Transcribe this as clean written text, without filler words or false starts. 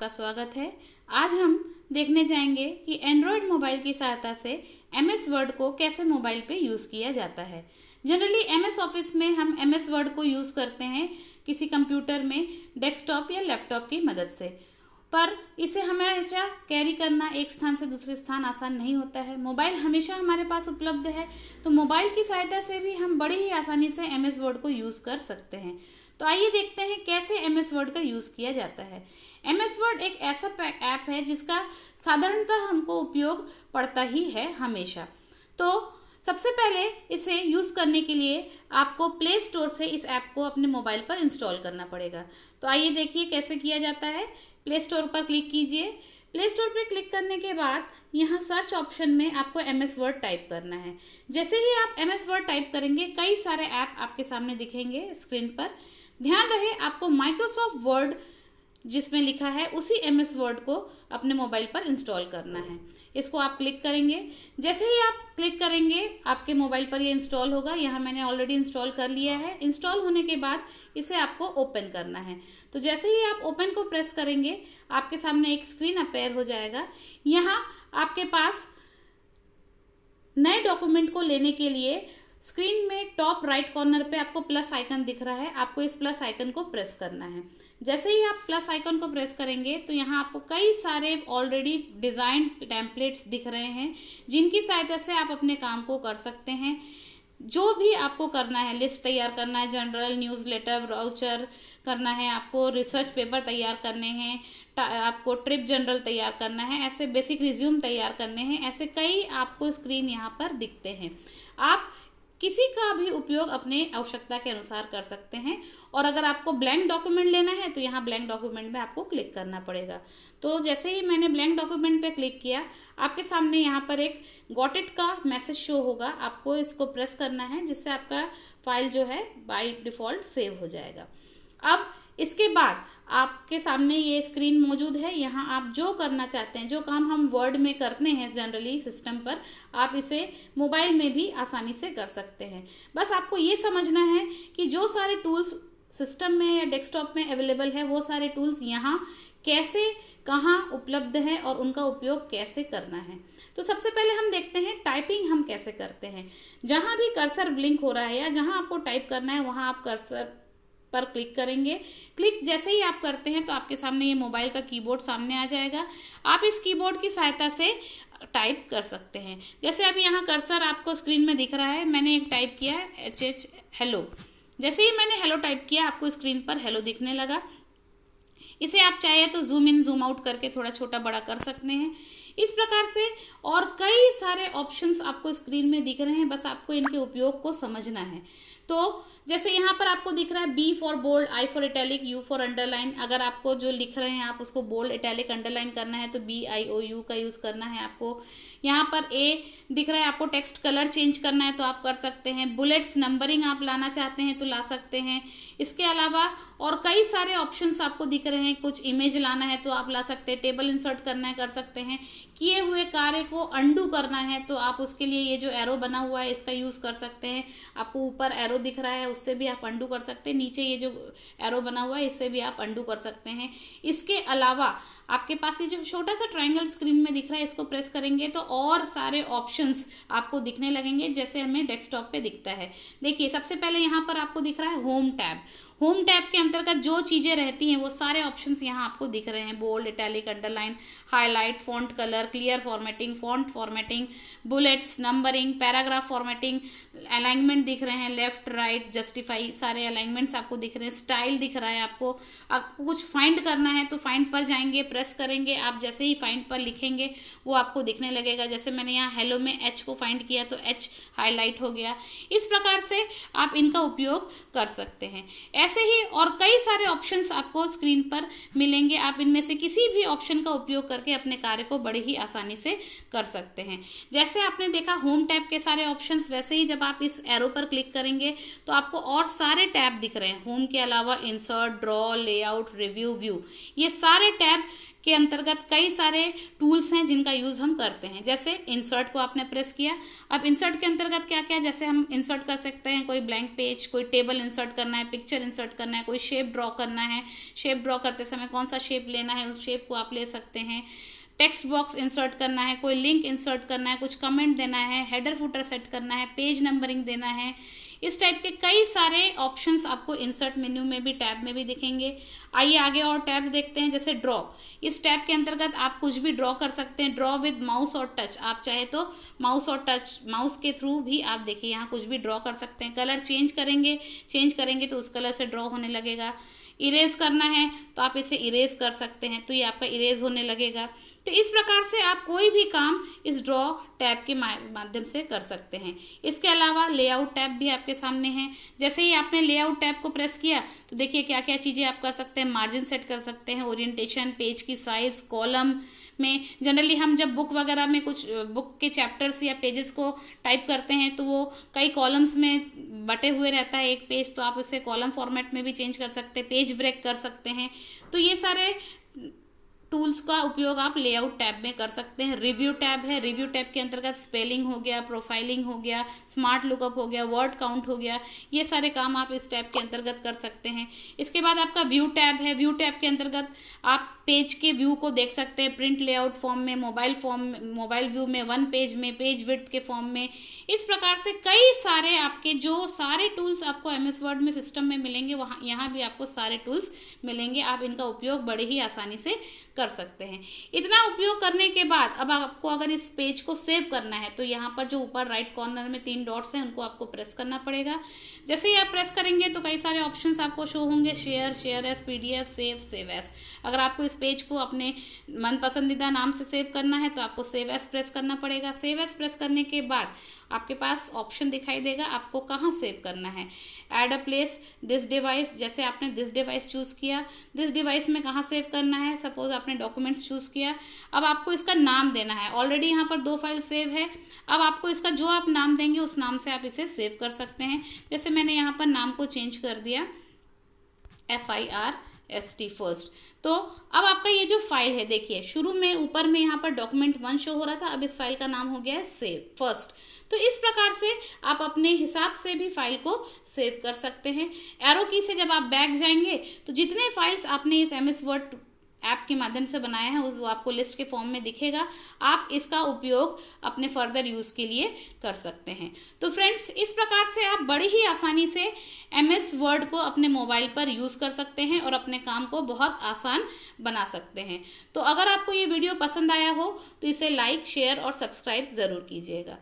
आपका स्वागत है। आज हम देखने जाएंगे कि एंड्रॉयड मोबाइल की सहायता से MS वर्ड को कैसे मोबाइल पे यूज़ किया जाता है। जनरली MS ऑफिस में हम MS वर्ड को यूज़ करते हैं किसी कंप्यूटर में डेस्कटॉप या लैपटॉप की मदद से, पर इसे हमेशा कैरी करना एक स्थान से दूसरे स्थान आसान नहीं होता है। मोबाइल हमेशा हमारे पास उपलब्ध है, तो मोबाइल की सहायता से भी हम बड़ी ही आसानी से MS वर्ड को यूज़ कर सकते हैं। तो आइए देखते हैं कैसे MS वर्ड का यूज़ किया जाता है। MS वर्ड एक ऐसा ऐप है जिसका साधारणतः हमको उपयोग पड़ता ही है हमेशा। तो सबसे पहले इसे यूज़ करने के लिए आपको प्ले स्टोर से इस ऐप को अपने मोबाइल पर इंस्टॉल करना पड़ेगा। तो आइए देखिए कैसे किया जाता है। प्ले स्टोर पर क्लिक कीजिए। प्ले स्टोर पर क्लिक करने के बाद यहाँ सर्च ऑप्शन में आपको MS वर्ड टाइप करना है। जैसे ही आप MS वर्ड टाइप करेंगे कई सारे ऐप आपके सामने दिखेंगे स्क्रीन पर। ध्यान रहे आपको माइक्रोसॉफ्ट वर्ड जिसमें लिखा है उसी MS वर्ड को अपने मोबाइल पर इंस्टॉल करना है। इसको आप क्लिक करेंगे। जैसे ही आप क्लिक करेंगे आपके मोबाइल पर ये इंस्टॉल होगा। यहाँ मैंने ऑलरेडी इंस्टॉल कर लिया है। इंस्टॉल होने के बाद इसे आपको ओपन करना है। तो जैसे ही आप ओपन को प्रेस करेंगे आपके सामने एक स्क्रीन अपेयर हो जाएगा। यहाँ आपके पास नए डॉक्यूमेंट को लेने के लिए स्क्रीन में टॉप राइट कॉर्नर पे आपको प्लस आइकन दिख रहा है। आपको इस प्लस आइकन को प्रेस करना है। जैसे ही आप प्लस आइकन को प्रेस करेंगे तो यहाँ आपको कई सारे ऑलरेडी डिज़ाइन टेम्पलेट्स दिख रहे हैं जिनकी सहायता से आप अपने काम को कर सकते हैं। जो भी आपको करना है, लिस्ट तैयार करना है, जनरल, न्यूज़लेटर, ब्राउचर करना है, आपको रिसर्च पेपर तैयार करने हैं, आपको ट्रिप जनरल तैयार करना है, ऐसे बेसिक रिज्यूम तैयार करने हैं, ऐसे कई आपको स्क्रीन यहाँ पर दिखते हैं। आप किसी का भी उपयोग अपने आवश्यकता के अनुसार कर सकते हैं। और अगर आपको ब्लैंक डॉक्यूमेंट लेना है तो यहाँ ब्लैंक डॉक्यूमेंट में आपको क्लिक करना पड़ेगा। तो जैसे ही मैंने ब्लैंक डॉक्यूमेंट पे क्लिक किया आपके सामने यहाँ पर एक गॉट इट का मैसेज शो होगा। आपको इसको प्रेस करना है जिससे आपका फाइल जो है बाय डिफ़ॉल्ट सेव हो जाएगा। अब इसके बाद आपके सामने ये स्क्रीन मौजूद है। यहाँ आप जो करना चाहते हैं, जो काम हम वर्ड में करते हैं जनरली सिस्टम पर, आप इसे मोबाइल में भी आसानी से कर सकते हैं। बस आपको ये समझना है कि जो सारे टूल्स सिस्टम में या डेस्कटॉप में अवेलेबल है वो सारे टूल्स यहाँ कैसे, कहाँ उपलब्ध हैं और उनका उपयोग कैसे करना है। तो सबसे पहले हम देखते हैं टाइपिंग हम कैसे करते हैं। जहाँ भी कर्सर ब्लिंक हो रहा है या जहाँ आपको टाइप करना है वहाँ आप कर्सर पर क्लिक करेंगे। क्लिक जैसे ही आप करते हैं तो आपके सामने ये मोबाइल का कीबोर्ड सामने आ जाएगा। आप इस कीबोर्ड की सहायता से टाइप कर सकते हैं। जैसे अभी यहाँ कर्सर आपको स्क्रीन में दिख रहा है, मैंने एक टाइप किया है HH हेलो। जैसे ही मैंने हेलो टाइप किया आपको स्क्रीन पर हेलो दिखने लगा। इसे आप चाहे तो जूम इन जूम आउट करके थोड़ा छोटा बड़ा कर सकते हैं। इस प्रकार से और कई सारे ऑप्शंस आपको स्क्रीन में दिख रहे हैं, बस आपको इनके उपयोग को समझना है। तो जैसे यहाँ पर आपको दिख रहा है B for bold, I for italic, U for underline. अगर आपको जो लिख रहे हैं आप उसको बोल्ड, इटैलिक, अंडरलाइन करना है तो BIOU का यूज़ करना है आपको। यहाँ पर A दिख रहा है, आपको टेक्स्ट कलर चेंज करना है तो आप कर सकते हैं। बुलेट्स, नंबरिंग आप लाना चाहते हैं तो ला सकते हैं। इसके अलावा और कई सारे ऑप्शंस आपको दिख रहे हैं। कुछ इमेज लाना है तो आप ला सकते हैं, टेबल इंसर्ट करना है कर सकते हैं, किए हुए कार्य को अंडू करना है तो आप उसके लिए ये जो एरो बना हुआ है इसका यूज़ कर सकते हैं। आपको ऊपर एरो दिख रहा है उससे भी आप अंडू कर सकते हैं, नीचे ये जो एरो बना हुआ है इससे भी आप अंडू कर सकते हैं। इसके अलावा आपके पास ये जो छोटा सा ट्रायंगल स्क्रीन में दिख रहा है इसको प्रेस करेंगे तो और सारे ऑप्शंस आपको दिखने लगेंगे जैसे हमें डेस्कटॉप पे दिखता है। देखिए सबसे पहले यहाँ पर आपको दिख रहा है होम टैब। होम टैब के अंतर्गत जो चीज़ें रहती हैं वो सारे ऑप्शंस यहाँ आपको दिख रहे हैं। Bold, italic, underline, highlight, font colour, clear formatting, font formatting, bullets, numbering, paragraph formatting, alignment दिख रहे हैं, लेफ्ट राइट, जस्टिफाई, सारे अलाइनमेंट्स आपको दिख रहे हैं। स्टाइल दिख रहा है आपको कुछ फाइंड करना है तो फाइंड पर जाएंगे, प्रेस करेंगे। आप जैसे ही फाइंड पर लिखेंगे वो आपको दिखने लगेगा। जैसे मैंने यहाँ हेलो में H को फाइंड किया तो H हाईलाइट हो गया। इस प्रकार से आप इनका उपयोग कर सकते हैं। ऐसे ही और कई सारे ऑप्शंस आपको स्क्रीन पर मिलेंगे। आप इनमें से किसी भी ऑप्शन का उपयोग करके अपने कार्य को बड़ी ही आसानी से कर सकते हैं। जैसे आपने देखा होम टैब के सारे ऑप्शंस, वैसे ही जब आप इस एरो पर क्लिक करेंगे तो आपको और सारे टैब दिख रहे हैं। होम के अलावा insert, draw, layout, review, view, ये सारे टैब के अंतर्गत कई सारे टूल्स हैं जिनका यूज़ हम करते हैं। जैसे इंसर्ट को आपने प्रेस किया, अब इंसर्ट के अंतर्गत क्या क्या, जैसे हम इंसर्ट कर सकते हैं कोई ब्लैंक पेज, कोई टेबल इंसर्ट करना है, पिक्चर इंसर्ट करना है, कोई शेप ड्रॉ करना है, शेप ड्रॉ करते समय कौन सा शेप लेना है उस शेप को आप ले सकते हैं, टेक्स्ट बॉक्स इंसर्ट करना है, कोई लिंक इंसर्ट करना है, कुछ कमेंट देना है, हेडर फुटर सेट करना है, पेज नंबरिंग देना है। इस टाइप के कई सारे ऑप्शंस आपको इंसर्ट मेन्यू में भी, टैब में भी दिखेंगे। आइए आगे और टैब्स देखते हैं। जैसे ड्रॉ, इस टैब के अंतर्गत आप कुछ भी ड्रॉ कर सकते हैं, ड्रॉ विद माउस और टच। आप चाहे तो माउस और टच, माउस के थ्रू भी आप देखिए यहाँ कुछ भी ड्रॉ कर सकते हैं। कलर चेंज करेंगे तो उस कलर से ड्रॉ होने लगेगा। इरेज करना है तो आप इसे इरेज कर सकते हैं, तो ये आपका इरेज होने लगेगा। तो इस प्रकार से आप कोई भी काम इस ड्रॉ टैब के माध्यम से कर सकते हैं। इसके अलावा लेआउट टैब भी आपके सामने है। जैसे ही आपने लेआउट टैब को प्रेस किया तो देखिए क्या क्या चीज़ें आप कर सकते हैं। मार्जिन सेट कर सकते हैं, ओरिएंटेशन, पेज की साइज, कॉलम में जनरली हम जब बुक वगैरह में कुछ बुक के चैप्टर्स या पेजेस को टाइप करते हैं तो वो कई कॉलम्स में बटे हुए रहता है एक पेज, तो आप उसे कॉलम फॉर्मेट में भी चेंज कर सकते हैं, पेज ब्रेक कर सकते हैं। तो ये सारे टूल्स का उपयोग आप लेआउट टैब में कर सकते हैं। रिव्यू टैब है, रिव्यू टैब के अंतर्गत स्पेलिंग हो गया, प्रोफाइलिंग हो गया, स्मार्ट लुकअप हो गया, वर्ड काउंट हो गया, ये सारे काम आप इस टैब के अंतर्गत कर सकते हैं। इसके बाद आपका व्यू टैब है। व्यू टैब के अंतर्गत आप पेज के व्यू को देख सकते हैं, प्रिंट लेआउट फॉर्म में, मोबाइल व्यू में, वन पेज में, पेज विड्थ के फॉर्म में। इस प्रकार से कई सारे आपके जो सारे टूल्स आपको एमएस वर्ड में सिस्टम में मिलेंगे, वहाँ यहाँ भी आपको सारे टूल्स मिलेंगे। आप इनका उपयोग बड़े ही आसानी से कर सकते हैं। इतना उपयोग करने के बाद अब आपको अगर इस पेज को सेव करना है तो यहाँ पर जो ऊपर राइट कॉर्नर में 3 डॉट्स हैं उनको आपको प्रेस करना पड़ेगा। जैसे ही आप प्रेस करेंगे तो कई सारे ऑप्शंस आपको शो होंगे, share as PDF, save as. अगर आपको इस पेज को अपने मन पसंदीदा नाम से सेव करना है तो आपको सेव एज प्रेस करना पड़ेगा। सेव एज प्रेस करने के बाद आपके पास ऑप्शन दिखाई देगा आपको कहाँ सेव करना है। Add a place, this device, जैसे आपने दिस डिवाइस चूज़ किया, दिस डिवाइस में कहाँ सेव करना है, सपोज आपने डॉक्यूमेंट्स चूज़ किया। अब आपको इसका नाम देना है। ऑलरेडी यहाँ पर 2 फाइल सेव है। अब आपको इसका जो आप नाम देंगे उस नाम से आप इसे सेव कर सकते हैं। जैसे मैंने यहाँ पर नाम को चेंज कर दिया FIRST फर्स्ट। तो अब आपका ये जो फाइल है, देखिए शुरू में ऊपर में यहाँ पर डॉक्यूमेंट 1 शो हो रहा था, अब इस फाइल का नाम हो गया है सेव फर्स्ट। तो इस प्रकार से आप अपने हिसाब से भी फाइल को सेव कर सकते हैं। एरो की से जब आप बैक जाएंगे तो जितने फाइल्स आपने इस एमएस वर्ड ऐप के माध्यम से बनाया है वो आपको लिस्ट के फॉर्म में दिखेगा। आप इसका उपयोग अपने फर्दर यूज़ के लिए कर सकते हैं। तो फ्रेंड्स, इस प्रकार से आप बड़ी ही आसानी से एमएस वर्ड को अपने मोबाइल पर यूज़ कर सकते हैं और अपने काम को बहुत आसान बना सकते हैं। तो अगर आपको ये वीडियो पसंद आया हो तो इसे लाइक, शेयर और सब्सक्राइब ज़रूर कीजिएगा।